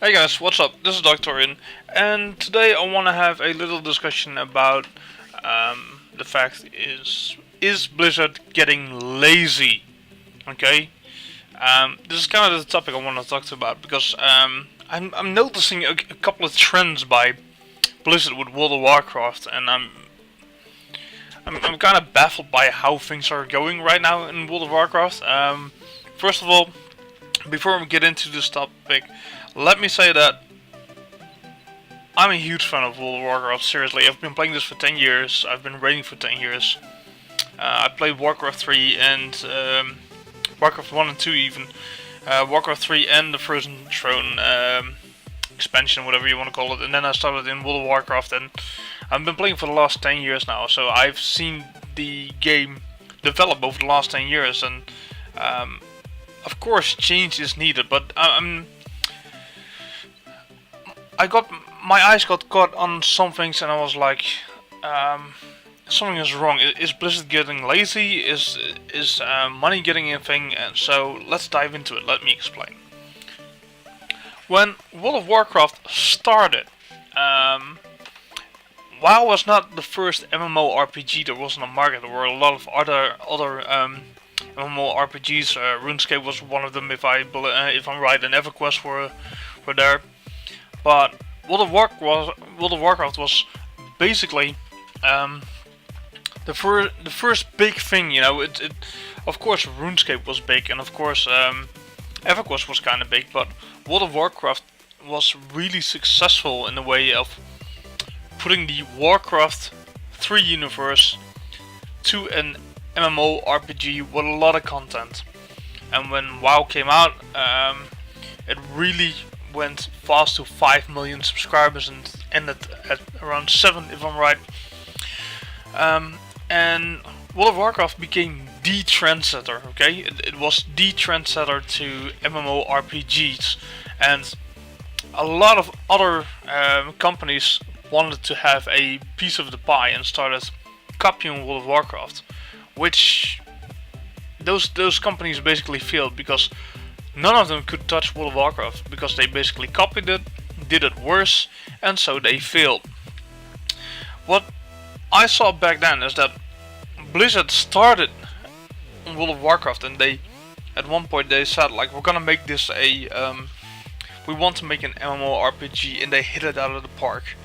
Hey guys, what's up? This is Doctorian, and today I want to have a little discussion about the fact is Blizzard getting lazy? Okay, this is kind of the topic I want to talk about because I'm noticing a couple of trends by Blizzard with World of Warcraft, and I'm kind of baffled by how things are going right now in World of Warcraft. First of all, before we get into this topic, let me say that I'm a huge fan of World of Warcraft. Seriously, I've been playing this for 10 years. I've been raiding for 10 years. I played Warcraft 3 and Warcraft 1 and 2 even. Warcraft 3 and the Frozen Throne expansion, whatever you want to call it. And then I started in World of Warcraft, and I've been playing for the last 10 years now. So I've seen the game develop over the last 10 years, and of course change is needed. But my eyes got caught on some things, and I was like, something is wrong. Is Blizzard getting lazy? Is money getting a thing? And so let's dive into it. Let me explain. When World of Warcraft started, WoW was not the first MMORPG there was on the market. There were a lot of other MMORPGs. RuneScape was one of them, if I'm right, and EverQuest were there. But World of Warcraft was basically the first big thing. You know, it of course RuneScape was big, and of course EverQuest was kind of big. But World of Warcraft was really successful in the way of putting the Warcraft 3 universe to an MMORPG with a lot of content. And when WoW came out, it really went fast to 5 million subscribers and ended at around 7, if I'm right. And World of Warcraft became the trendsetter. Okay, it was the trendsetter to MMORPGs, and a lot of other companies wanted to have a piece of the pie and started copying World of Warcraft, which those companies basically failed because none of them could touch World of Warcraft because they basically copied it, did it worse, and so they failed. What I saw back then is that Blizzard started on World of Warcraft, and they, at one point, they said like, we're gonna make this we want to make an MMORPG, and they hit it out of the park.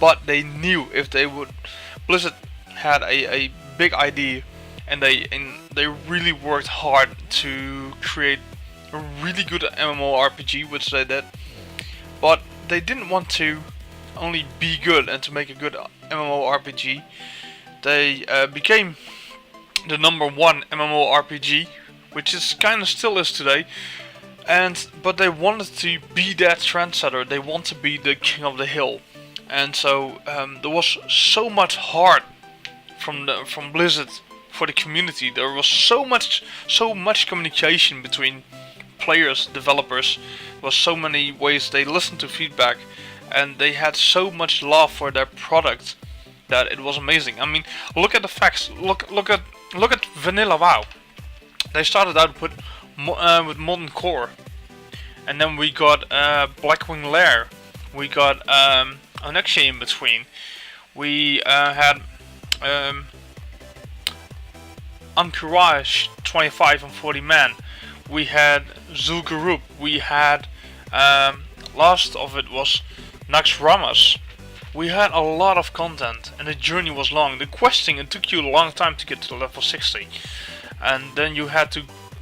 But they knew if they would, Blizzard had a big idea, and they really worked hard to create a really good MMORPG, which they did. But they didn't want to only be good and to make a good MMORPG. They became the #1 MMORPG, which is kind of still is today. But they wanted to be that trendsetter. They want to be the king of the hill, and so there was so much heart from Blizzard for the community. There was so much communication between players, developers. There was so many ways they listened to feedback, and they had so much love for their product that it was amazing. I mean, look at the facts. Look at Vanilla WoW. They started out with Modern Core, and then we got Blackwing Lair. We got Onyxia in between. We had Encourage 25 and 40 man. We had Zul'Gurub. We had last of it was Naxxramas. We had a lot of content, and the journey was long. The questing, it took you a long time to get to level 60, and then you had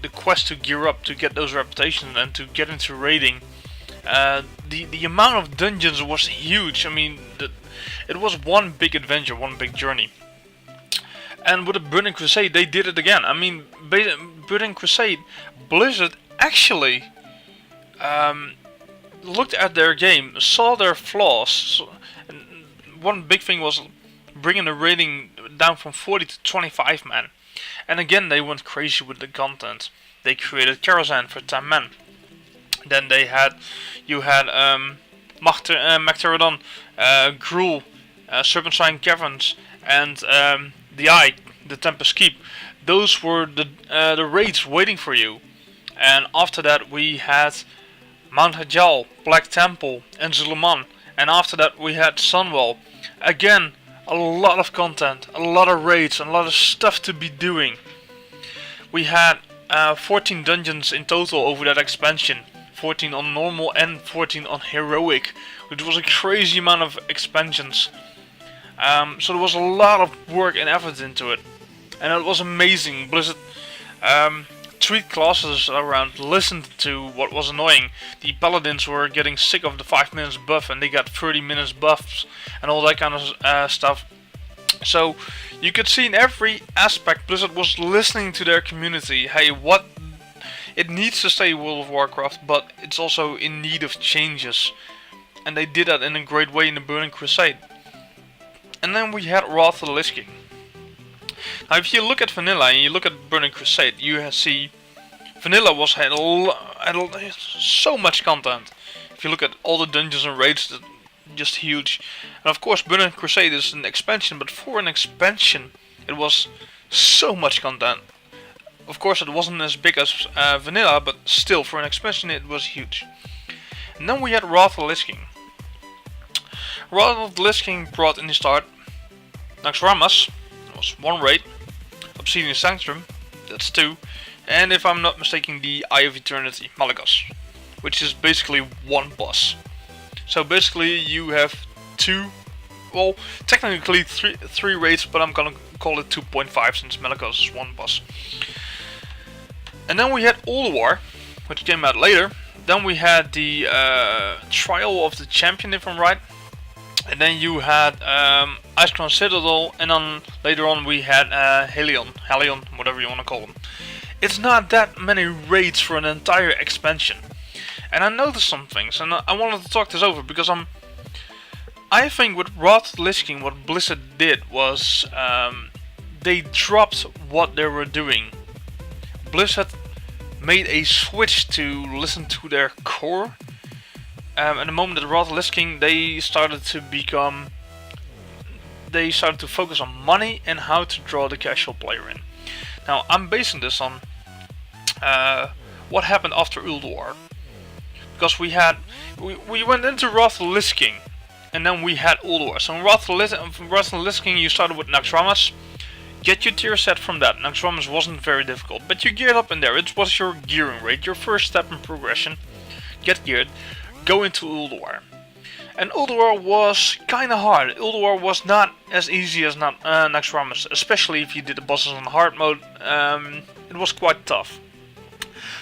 the quest to gear up to get those reputations and to get into raiding. The amount of dungeons was huge. I mean, it was one big adventure, one big journey. And with the Burning Crusade, they did it again. I mean, Burning Crusade, Blizzard actually looked at their game, saw their flaws. And one big thing was bringing the rating down from 40 to 25 man. And again, they went crazy with the content. They created Karazhan for 10 men. Then you had Macterodon, Gruul, Serpentine Caverns, and the Eye, the Tempest Keep. Those were the raids waiting for you. And after that, we had Mount Hajal, Black Temple, and Zuluman. And after that we had Sunwell. Again, a lot of content, a lot of raids, a lot of stuff to be doing. We had 14 dungeons in total over that expansion. 14 on normal and 14 on heroic, which was a crazy amount of expansions. So there was a lot of work and effort into it. And it was amazing. Blizzard tweaked classes around, listened to what was annoying. The paladins were getting sick of the 5 minutes buff and they got 30 minutes buffs and all that kind of stuff. So you could see in every aspect Blizzard was listening to their community. Hey, what it needs to stay World of Warcraft, but it's also in need of changes. And they did that in a great way in the Burning Crusade. And then we had Wrath of the Lich King. Now if you look at Vanilla and you look at Burning Crusade, you see Vanilla had so much content. If you look at all the dungeons and raids, just huge. And of course Burning Crusade is an expansion, but for an expansion it was so much content. Of course it wasn't as big as Vanilla, but still for an expansion it was huge. And then we had Wrath of the Lich King. Wrath of the Lich King brought in the start Naxxramas, was 1 raid, Obsidian Sanctum, that's 2, and if I'm not mistaken the Eye of Eternity, Malagos, which is basically 1 boss. So basically you have 2, well technically 3 raids, but I'm gonna call it 2.5 since Malagos is 1 boss. And then we had Ulduar, which came out later. Then we had the Trial of the Champion, if I'm right. And then you had Icecrown Citadel, and then later on we had Halion, whatever you want to call them. It's not that many raids for an entire expansion. And I noticed some things, and I wanted to talk this over, because I think with Wrath of the Lich King, what Blizzard did was they dropped what they were doing. Blizzard made a switch to listen to their core. At the moment that Wrath of the Lich King, they started to focus on money and how to draw the casual player in. Now I'm basing this on what happened after Ulduar, because we went into Wrath of the Lich King, and then we had Ulduar. So in Wrath of the Lich King you started with Naxxramas. Get your tier set from that. Naxxramas wasn't very difficult, but you geared up in there. It was your gearing rate, your first step in progression. Get geared, go into Ulduar. And Ulduar was kinda hard. Ulduar was not as easy as Naxxramas, especially if you did the bosses on hard mode. It was quite tough.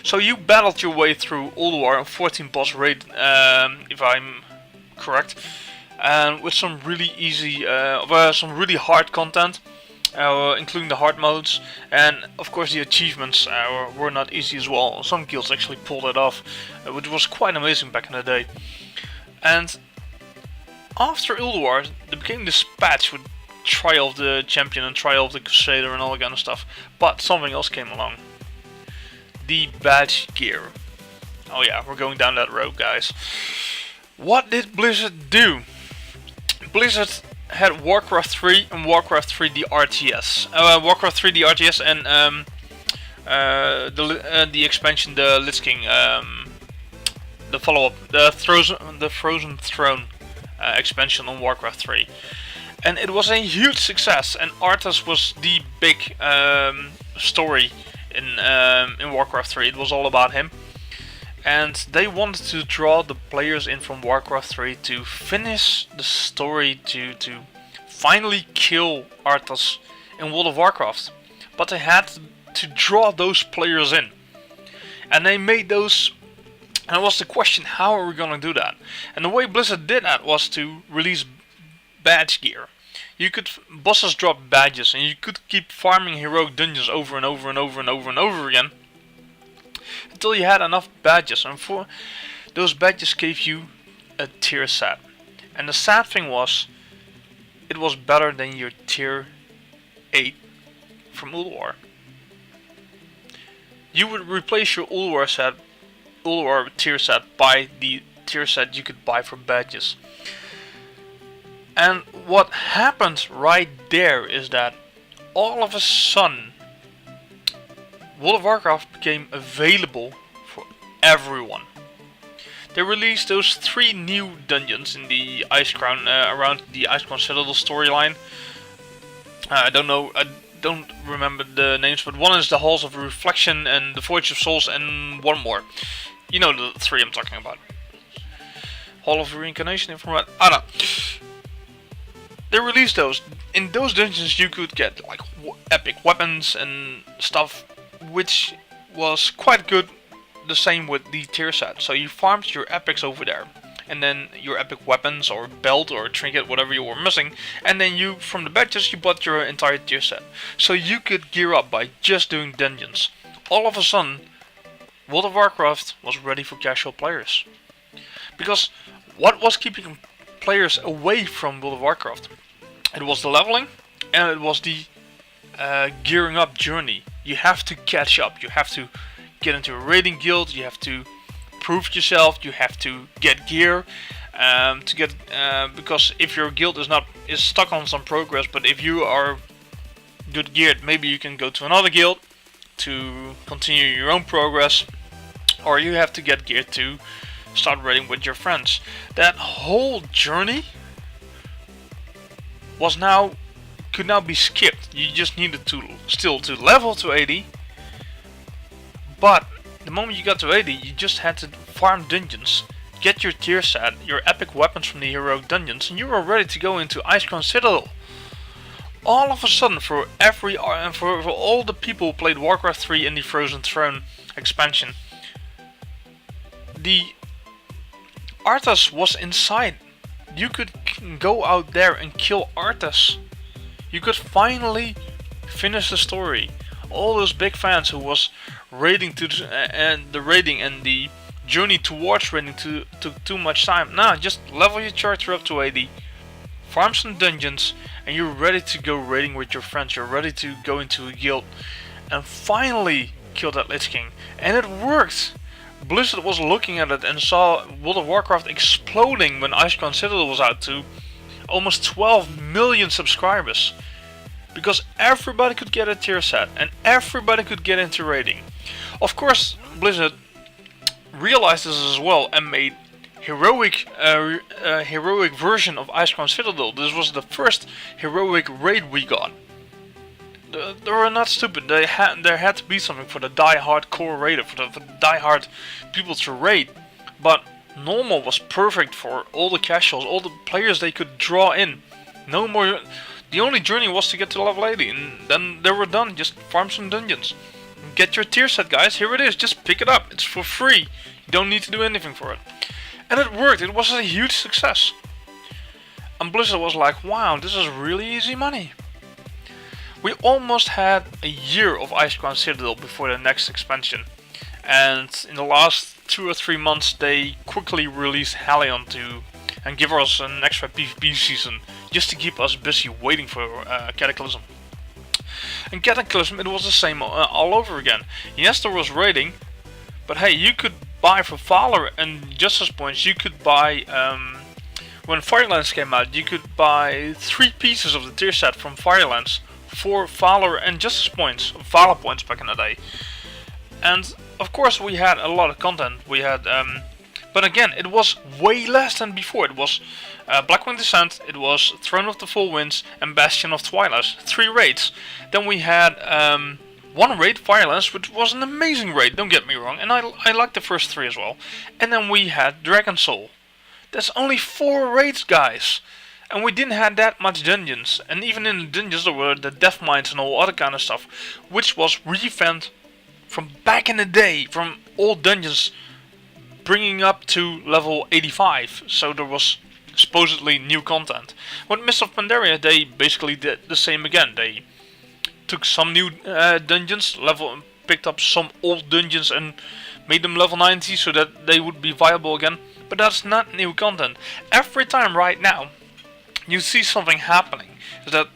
So you battled your way through Ulduar, a 14 boss raid, if I'm correct, and with some really easy, some really hard content. Including the hard modes, and of course the achievements were not easy as well. Some guilds actually pulled it off, which was quite amazing back in the day. And after Ulduar, there became this patch with Trial of the Champion and Trial of the Crusader and all that kind of stuff. But something else came along. The badge gear. Oh yeah, we're going down that road, guys. What did Blizzard do? Blizzard had Warcraft 3 and Warcraft 3 the RTS. Warcraft 3 the RTS and the expansion, the Lich King, the follow-up, the Frozen Throne expansion on Warcraft 3. And it was a huge success, and Arthas was the big story in Warcraft 3. It was all about him. And they wanted to draw the players in from Warcraft 3 to finish the story, to finally kill Arthas in World of Warcraft. But they had to draw those players in. And they made those, and it was the question, how are we gonna do that? And the way Blizzard did that was to release badge gear. Bosses dropped badges, and you could keep farming heroic dungeons over and over and over and over and over again, until you had enough badges, and for those badges gave you a tier set. And the sad thing was, it was better than your tier 8 from Ulduar. You would replace your Ulduar tier set by the tier set you could buy for badges. And what happened right there is that all of a sudden World of Warcraft became available for everyone. they released those 3 new dungeons in the Ice Crown around the Ice Crown Citadel storyline. I don't remember the names, but one is the Halls of Reflection and the Voyage of Souls, and one more. You know the 3 I'm talking about. Hall of Reincarnation, if I'm right. I don't know. They released those. In those dungeons you could get like epic weapons and stuff, which was quite good. The same with the tier set. So you farmed your epics over there, and then your epic weapons or belt or trinket, whatever you were missing, and then you, from the badges, you bought your entire tier set. So you could gear up by just doing dungeons. All of a sudden, World of Warcraft was ready for casual players. Because what was keeping players away from World of Warcraft? It was the leveling, and it was the gearing up journey. You have to catch up. You have to get into a raiding guild. You have to prove yourself. You have to get gear because if your guild is stuck on some progress, but if you are good geared, maybe you can go to another guild to continue your own progress, or you have to get geared to start raiding with your friends. That whole journey could now be skipped. You just needed to level to 80, but the moment you got to 80, you just had to farm dungeons, get your tier set, your epic weapons from the heroic dungeons, and you were ready to go into Ice Crown Citadel. All of a sudden, for all the people who played Warcraft 3 in the Frozen Throne expansion, the Arthas was inside. You could go out there and kill Arthas. You could finally finish the story. All those big fans who was raiding and the journey towards raiding took too much time. Nah, just level your character up to 80, farm some dungeons, and you're ready to go raiding with your friends. You're ready to go into a guild and finally kill that Lich King. And it worked. Blizzard was looking at it and saw World of Warcraft exploding when Ice Crown Citadel was out to almost 12 million subscribers. Because everybody could get a tier set and everybody could get into raiding. Of course, Blizzard realized this as well and made heroic version of Ice Crown Citadel. This was the first heroic raid we got. They were not stupid. There had to be something for the die-hard core raider, for the die-hard people to raid. But normal was perfect for all the casuals, all the players they could draw in. No more. The only journey was to get to level 80, and then they were done. Just farm some dungeons. Get your tier set, guys. Here it is. Just pick it up. It's for free. You don't need to do anything for it. And it worked. It was a huge success. And Blizzard was like, wow, this is really easy money. We almost had a year of Ice Crown Citadel before the next expansion. And in the last 2 or 3 months they quickly released Hellion and give us an extra PvP season just to keep us busy waiting for Cataclysm. And Cataclysm, it was the same all over again. Yes, there was raiding, but hey, you could buy for Valor and Justice points. You could buy when Firelands came out, you could buy 3 pieces of the tier set from Firelands for Valor and Justice points, Valor points back in the day. And of course we had a lot of content. We had, but again, it was way less than before. It was Blackwing Descent, it was Throne of the Four Winds, and Bastion of Twilight. 3 raids. Then we had one raid, Firelands, which was an amazing raid. Don't get me wrong, and I liked the first 3 as well. And then we had Dragon Soul. That's only 4 raids, guys. And we didn't have that much dungeons. And even in the dungeons there were the death mines and all other kind of stuff, which was revamped from back in the day, from old dungeons, bringing up to level 85. So there was supposedly new content. With Mist of Pandaria, they basically did the same again. They took some new dungeons, picked up some old dungeons and made them level 90 so that they would be viable again. But that's not new content. Every time right now you see something happening, is that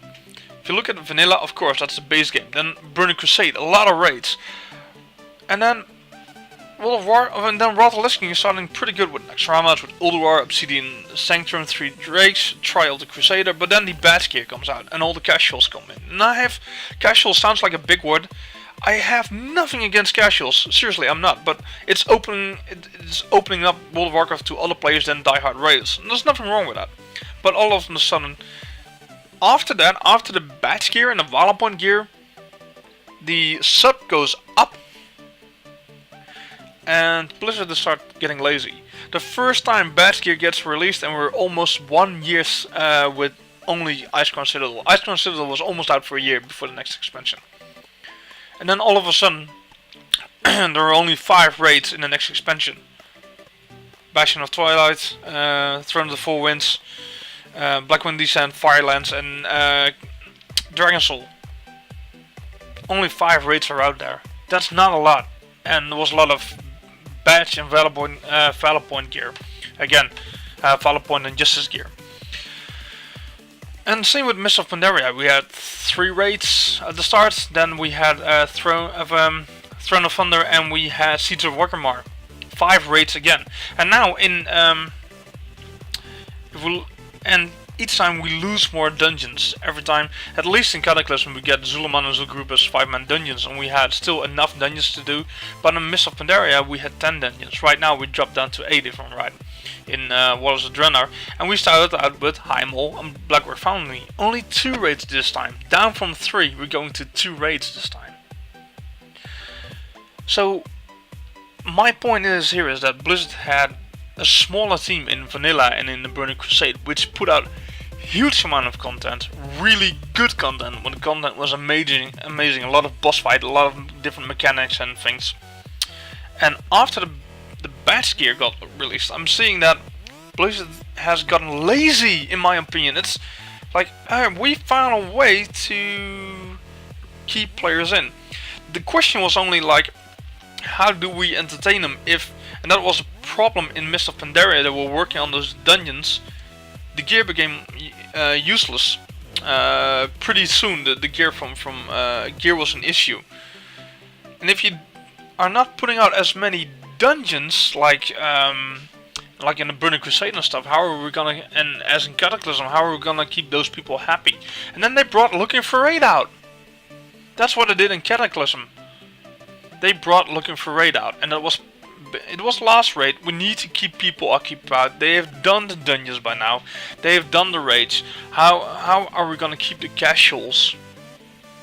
if you look at Vanilla, of course that's the base game. Then Burning Crusade, a lot of raids. And then World of War, and then Wrath of Lich King is starting pretty good with Naxxramas, with Ulduar, Obsidian, Sanctum, 3 Drakes, Trial of the Crusader, but then the badge gear comes out and all the casuals come in. And I have, casual sounds like a big word. I have nothing against casuals. Seriously, I'm not. But it's opening up World of Warcraft to other players than diehard raiders. And there's nothing wrong with that. But all of a sudden, after that, after the badge gear and the Valor Point gear, the sub goes up, and Blizzard will start getting lazy. The first time badge gear gets released, and we're almost 1 year with only Icecrown Citadel. Icecrown Citadel was almost out for a year before the next expansion. And then all of a sudden, there are only 5 raids in the next expansion. Bastion of Twilight, Throne of the Four Winds, Blackwind Descent, Firelands, and Dragon Soul. Only 5 raids are out there. That's not a lot. And there was a lot of badge and Valor Point gear. Again, Valor Point and Justice gear. And same with Mist of Pandaria. We had 3 raids at the start. Then we had Throne of Thunder, and we had Siege of Orgrimmar. 5 raids again. And now each time we lose more dungeons. Every time, at least in Cataclysm, we get Zulaman and Zul'Gruber's 5-man dungeons, and we had still enough dungeons to do. But in Mist of Pandaria, we had 10 dungeons. Right now, we dropped down to 8, if I'm right. In Waters of Draenor, and we started out with Heimel and Blackrock Foundry. Only 2 raids this time. Down from 3, we're going to 2 raids this time. So, my point is that Blizzard had a smaller team in Vanilla and in the Burning Crusade, which put out huge amount of content, really good content, when the content was amazing, a lot of boss fight, a lot of different mechanics and things. And after the badge gear got released, I'm seeing that Blizzard has gotten lazy, in my opinion. It's like, we found a way to keep players in. The question was only like, how do we entertain them and that was a problem in Mist of Pandaria. They were working on those dungeons. The gear became useless pretty soon. The gear from gear was an issue. And if you are not putting out as many dungeons like in the Burning Crusade and stuff, how are we gonna, and as in Cataclysm, how are we gonna keep those people happy? And then they brought Looking for Raid out. That's what they did in Cataclysm. They brought Looking for Raid out, and it was last raid. We need to keep people occupied. They have done the dungeons by now. They have done the raids. How are we gonna keep the casuals,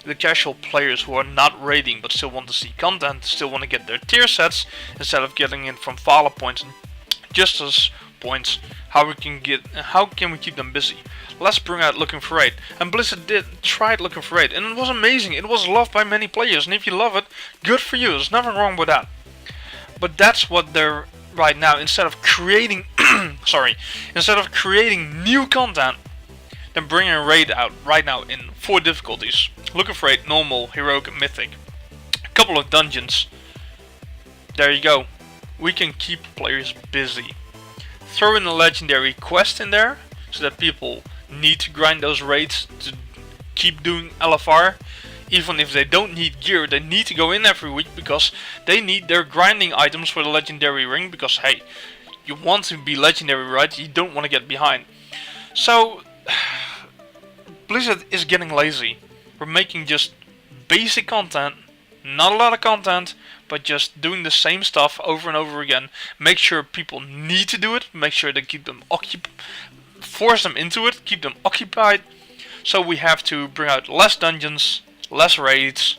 the casual players who are not raiding but still want to see content, still want to get their tier sets instead of getting it from Valor points and Justice points? How can we keep them busy? Let's bring out Looking for Raid. And Blizzard tried Looking for Raid, and it was amazing. It was loved by many players, and if you love it, good for you. There's nothing wrong with that. But that's what they're right now. Instead of creating, instead of creating new content, they're bringing a raid out right now in 4 difficulties: Looking for Raid, Normal, Heroic, and Mythic. A couple of dungeons. There you go. We can keep players busy. Throw in a legendary quest in there, so that people need to grind those raids to keep doing LFR. Even if they don't need gear, they need to go in every week because they need their grinding items for the legendary ring. Because hey, you want to be legendary, right? You don't want to get behind. So Blizzard is getting lazy. We're making just basic content, not a lot of content, but just doing the same stuff over and over again. Make sure people need to do it. Make sure they keep them force them into it, keep them occupied. So we have to bring out less dungeons, less raids,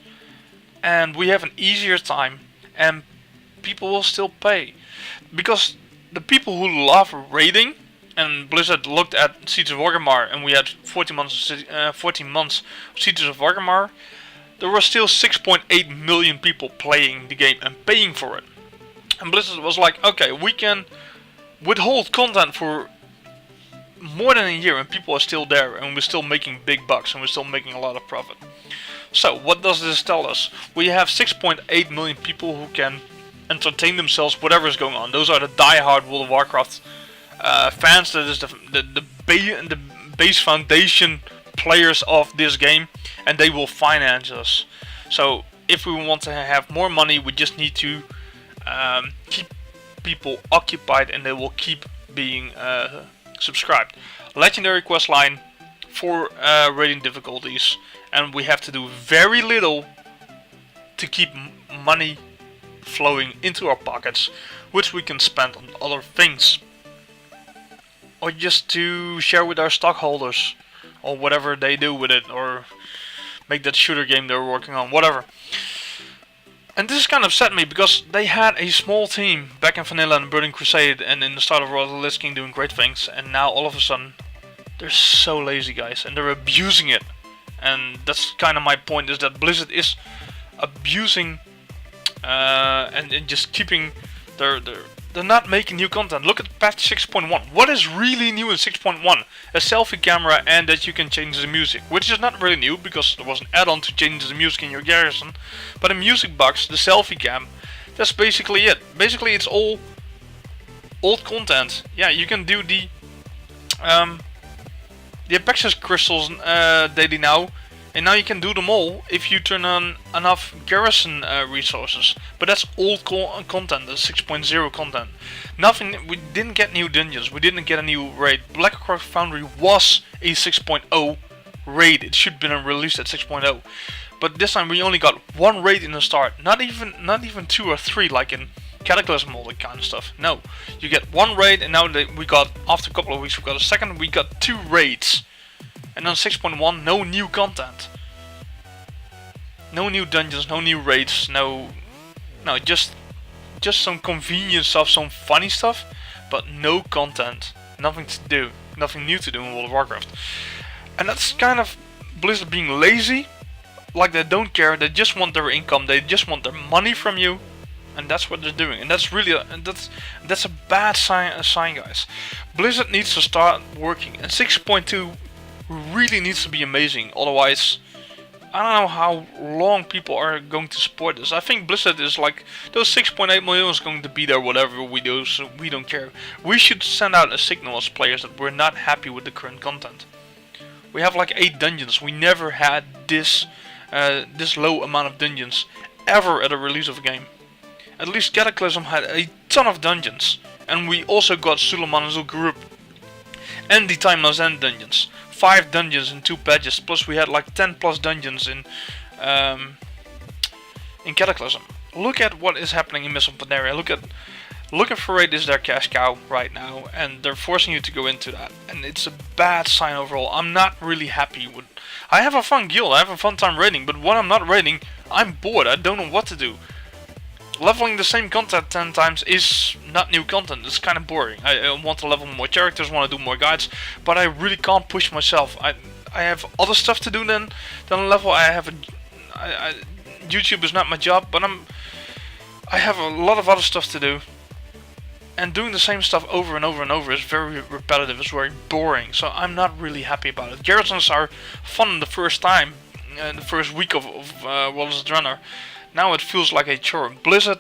and we have an easier time, and people will still pay. Because the people who love raiding, and Blizzard looked at Siege of Orgrimmar, and we had 14 months of Siege of Orgrimmar, there were still 6.8 million people playing the game and paying for it. And Blizzard was like, okay, we can withhold content for more than a year and people are still there, and we're still making big bucks, and we're still making a lot of profit. So what does this tell us? We have 6.8 million people who can entertain themselves whatever is going on. Those are the die-hard World of Warcraft fans. That is the base foundation players of this game, and they will finance us. So if we want to have more money, we just need to keep people occupied, and they will keep being subscribed. Legendary quest line, 4 rating difficulties, and we have to do very little to keep money flowing into our pockets, which we can spend on other things, or just to share with our stockholders, or whatever they do with it, or make that shooter game they're working on, whatever. And this kind of upset me because they had a small team back in Vanilla and Burning Crusade and in the start of Royal Lich King doing great things, and now all of a sudden they're so lazy, guys, and they're abusing it. And that's kind of my point, is that Blizzard is abusing and just keeping they're not making new content. Look at patch 6.1. What is really new in 6.1? A selfie camera and that you can change the music, which is not really new because there was an add-on to change the music in your garrison. But in music box, the selfie cam, that's basically it. Basically, it's all old content. Yeah, you can do the Apexis crystals daily now. And now you can do them all if you turn on enough garrison resources. But that's old content, the 6.0 content. Nothing. We didn't get new dungeons. We didn't get a new raid. Blackrock Foundry was a 6.0 raid. It should have been released at 6.0. But this time we only got one raid in the start. Not even 2 or 3 like in Cataclysm, all that kind of stuff. No, you get one raid, and now we got, after a couple of weeks, we got a second. We got 2 raids. And on 6.1, no new content. No new dungeons, no new raids, no, just some convenient stuff, some funny stuff, but no content. Nothing to do, nothing new to do in World of Warcraft. And that's kind of Blizzard being lazy, like they don't care, they just want their income, they just want their money from you, and that's what they're doing. And that's really that's a bad sign, guys. Blizzard needs to start working, and 6.2 really needs to be amazing, otherwise I don't know how long people are going to support this. I think Blizzard is like, those 6.8 million is going to be there whatever we do, so we don't care. We should send out a signal as players that we're not happy with the current content. We have like 8 dungeons. We never had this low amount of dungeons ever at a release of a game. At least Cataclysm had a ton of dungeons, and we also got Suleiman and Zul'Gurub and the Timeless End dungeons. 5 dungeons in 2 patches, plus we had like 10 plus dungeons in Cataclysm. Look at what is happening in Mists of Pandaria. Looking for Raid is their cash cow right now, and they're forcing you to go into that, and it's a bad sign overall. I'm not really happy with. I have a fun guild, I have a fun time raiding, but when I'm not raiding, I'm bored. I don't know what to do. Leveling the same content 10 times is not new content, it's kind of boring. I want to level more characters, want to do more guides, but I really can't push myself. I have other stuff to do than level. YouTube is not my job, but I have a lot of other stuff to do. And doing the same stuff over and over and over is very repetitive, it's very boring, so I'm not really happy about it. Garrisons are fun the first time, the first week of Wallace the Runner. Now it feels like a chore. Blizzard,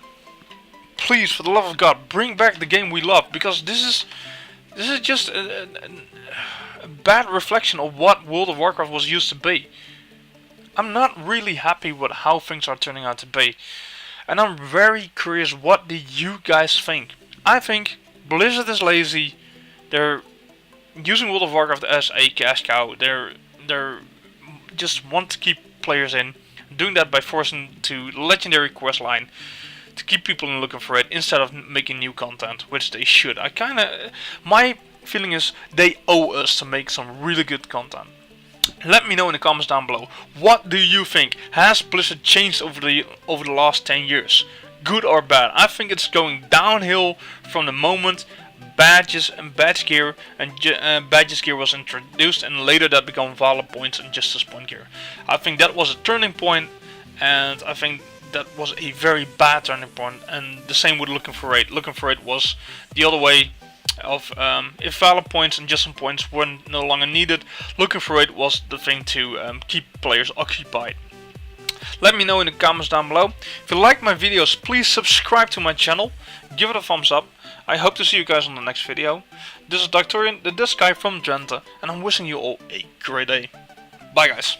please, for the love of God, bring back the game we love, because this is just a bad reflection of what World of Warcraft was used to be. I'm not really happy with how things are turning out to be, and I'm very curious, what do you guys think? I think Blizzard is lazy. They're using World of Warcraft as a cash cow. They're just want to keep players in. Doing that by forcing to legendary quest line to keep people in looking for it instead of making new content, which they should. My feeling is they owe us to make some really good content. Let me know in the comments down below. What do you think? Has Blizzard changed over the last 10 years? Good or bad? I think it's going downhill from the moment badges and badge gear and badges gear was introduced, and later that became valor points and justice point gear. I think that was a turning point, and I think that was a very bad turning point. And the same with Looking for Raid. Looking for Raid was the other way of if valor points and justice points were no longer needed, Looking for Raid was the thing to keep players occupied. Let me know in the comments down below. If you like my videos, please subscribe to my channel, give it a thumbs up. I hope to see you guys on the next video. This is Doctorian, the Disc Guy from Drenthe, and I'm wishing you all a great day. Bye guys.